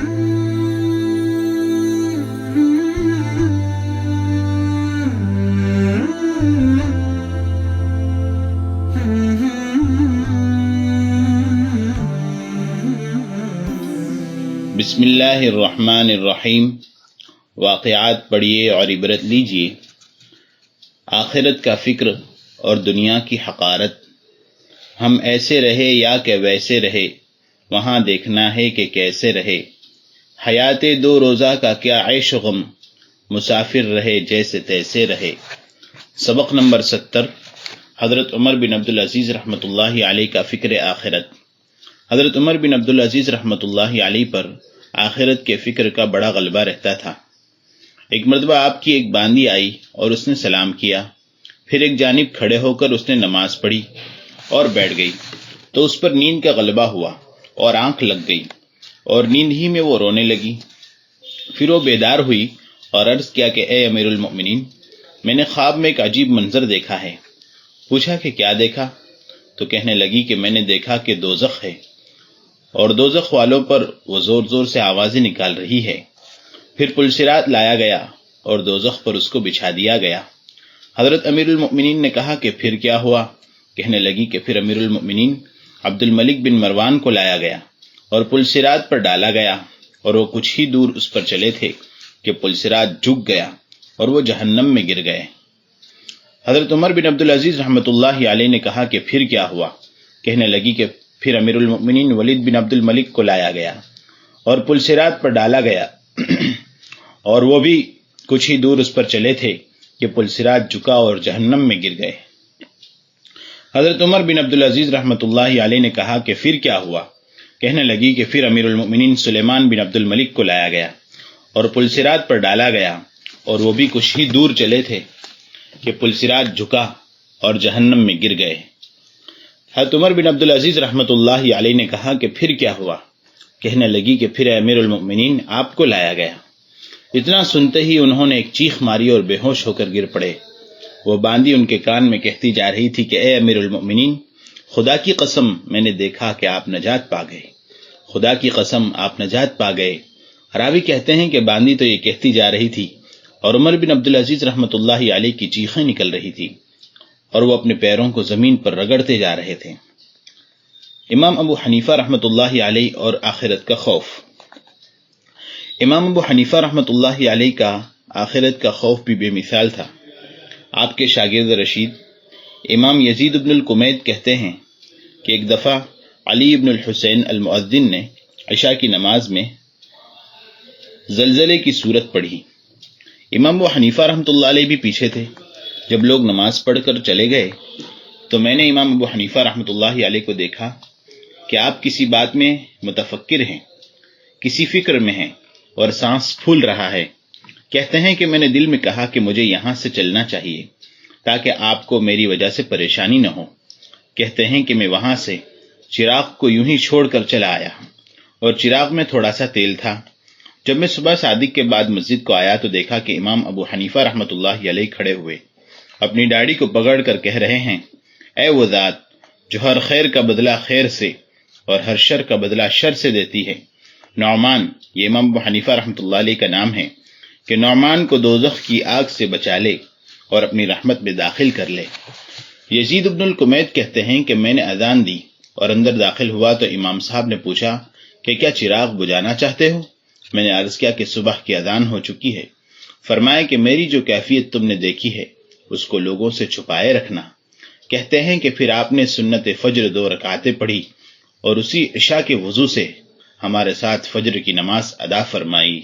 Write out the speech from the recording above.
بسم اللہ الرحمن الرحیم۔ واقعات پڑھیے اور عبرت لیجیے۔ آخرت کا فکر اور دنیا کی حقارت۔ ہم ایسے رہے یا کہ ویسے رہے، وہاں دیکھنا ہے کہ کیسے رہے۔ حیات دو روزہ کا کیا عیش و غم، مسافر رہے جیسے تیسے رہے۔ سبق نمبر 70۔ حضرت عمر بن عبدالعزیز رحمۃ اللہ علیہ کا فکر آخرت۔ حضرت عمر بن عبدالعزیز رحمۃ اللہ علیہ پر آخرت کے فکر کا بڑا غلبہ رہتا تھا۔ ایک مرتبہ آپ کی ایک باندی آئی اور اس نے سلام کیا، پھر ایک جانب کھڑے ہو کر اس نے نماز پڑھی اور بیٹھ گئی تو اس پر نیند کا غلبہ ہوا اور آنکھ لگ گئی اور نیند ہی میں وہ رونے لگی۔ پھر وہ بیدار ہوئی اور عرض کیا کہ اے امیر المؤمنین، میں نے خواب میں ایک عجیب منظر دیکھا ہے۔ پوچھا کہ کیا دیکھا؟ تو کہنے لگی کہ میں نے دیکھا کہ دوزخ ہے اور دوزخ والوں پر وہ زور زور سے آوازیں نکال رہی ہے۔ پھر پلسرات لایا گیا اور دوزخ پر اس کو بچھا دیا گیا۔ حضرت امیر المؤمنین نے کہا کہ پھر کیا ہوا؟ کہنے لگی کہ پھر امیر المؤمنین عبد الملک بن مروان کو لایا گیا اور پلسرات پر ڈالا گیا، اور وہ کچھ ہی دور اس پر چلے تھے کہ پلسرات جھک گیا اور وہ جہنم میں گر گئے۔ حضرت عمر بن عبدالعزیز رحمۃ اللہ علیہ نے کہا کہ پھر کیا ہوا؟ کہنے لگی کہ پھر امیر المؤمنین ولید بن عبد الملک کو لایا گیا اور پلسرات پر ڈالا گیا اور وہ بھی کچھ ہی دور اس پر چلے تھے کہ پلسرات جھکا اور جہنم میں گر گئے۔ حضرت عمر بن عبدالعزیز رحمۃ اللہ علیہ نے کہا کہ پھر کیا ہوا؟ کہنے لگی کہ پھر امیر المؤمنین سلیمان بن عبد الملک کو لایا گیا اور پلسرات پر ڈالا گیا اور وہ بھی کچھ ہی دور چلے تھے کہ پلسرات جھکا اور جہنم میں گر گئے۔ حضرت عمر بن عبدالعزیز رحمۃ اللہ علیہ نے کہا کہ پھر کیا ہوا؟ کہنے لگی کہ پھر امیر المؤمنین آپ کو لایا گیا۔ اتنا سنتے ہی انہوں نے ایک چیخ ماری اور بے ہوش ہو کر گر پڑے۔ وہ باندی ان کے کان میں کہتی جا رہی تھی کہ اے امیر المؤمنین، خدا کی قسم میں نے دیکھا کہ آپ نجات پا گئے، خدا کی قسم آپ نجات پا گئے۔ راوی کہتے ہیں کہ باندی تو یہ کہتی جا رہی تھی اور عمر بن عبدالعزیز رحمۃ اللہ علیہ کی چیخیں نکل رہی تھی اور وہ اپنے پیروں کو زمین پر رگڑتے جا رہے تھے۔ امام ابو حنیفہ رحمۃ اللہ علیہ اور آخرت کا خوف۔ امام ابو حنیفہ رحمۃ اللہ علیہ کا آخرت کا خوف بھی بے مثال تھا۔ آپ کے شاگرد رشید امام یزید بن الکمید کہتے ہیں کہ ایک دفعہ علی بن الحسین المؤذن نے عشاء کی نماز میں زلزلے کی صورت پڑھی۔ امام ابو حنیفہ رحمۃ اللہ علیہ بھی پیچھے تھے۔ جب لوگ نماز پڑھ کر چلے گئے تو میں نے امام ابو حنیفہ رحمۃ اللہ علیہ کو دیکھا کہ آپ کسی بات میں متفکر ہیں، کسی فکر میں ہیں اور سانس پھول رہا ہے۔ کہتے ہیں کہ میں نے دل میں کہا کہ مجھے یہاں سے چلنا چاہیے تاکہ آپ کو میری وجہ سے پریشانی نہ ہو۔ کہتے ہیں کہ میں وہاں سے چراغ کو یوں ہی چھوڑ کر چلا آیا اور چراغ میں تھوڑا سا تیل تھا۔ جب میں صبح صادق کے بعد مسجد کو آیا تو دیکھا کہ امام ابو حنیفہ رحمۃ اللہ علیہ کھڑے ہوئے اپنی داڑھی کو پکڑ کر کہہ رہے ہیں، اے وہ ذات جو ہر خیر کا بدلہ خیر سے اور ہر شر کا بدلہ شر سے دیتی ہے۔ نعمان، یہ امام ابو حنیفہ رحمۃ اللہ علیہ کا نام ہے، کہ نعمان کو دوزخ کی آگ سے بچا لے اور اپنی رحمت میں داخل کر لے۔ یزید بن الکمید کہتے ہیں کہ میں نے اذان دی اور اندر داخل ہوا تو امام صاحب نے پوچھا کہ کیا چراغ بجھانا چاہتے ہو؟ میں نے عرض کیا کہ صبح کی اذان ہو چکی ہے۔ فرمایا کہ میری جو کیفیت تم نے دیکھی ہے اس کو لوگوں سے چھپائے رکھنا۔ کہتے ہیں کہ پھر آپ نے سنت فجر 2 رکعتیں پڑھی اور اسی عشاء کے وضو سے ہمارے ساتھ فجر کی نماز ادا فرمائی۔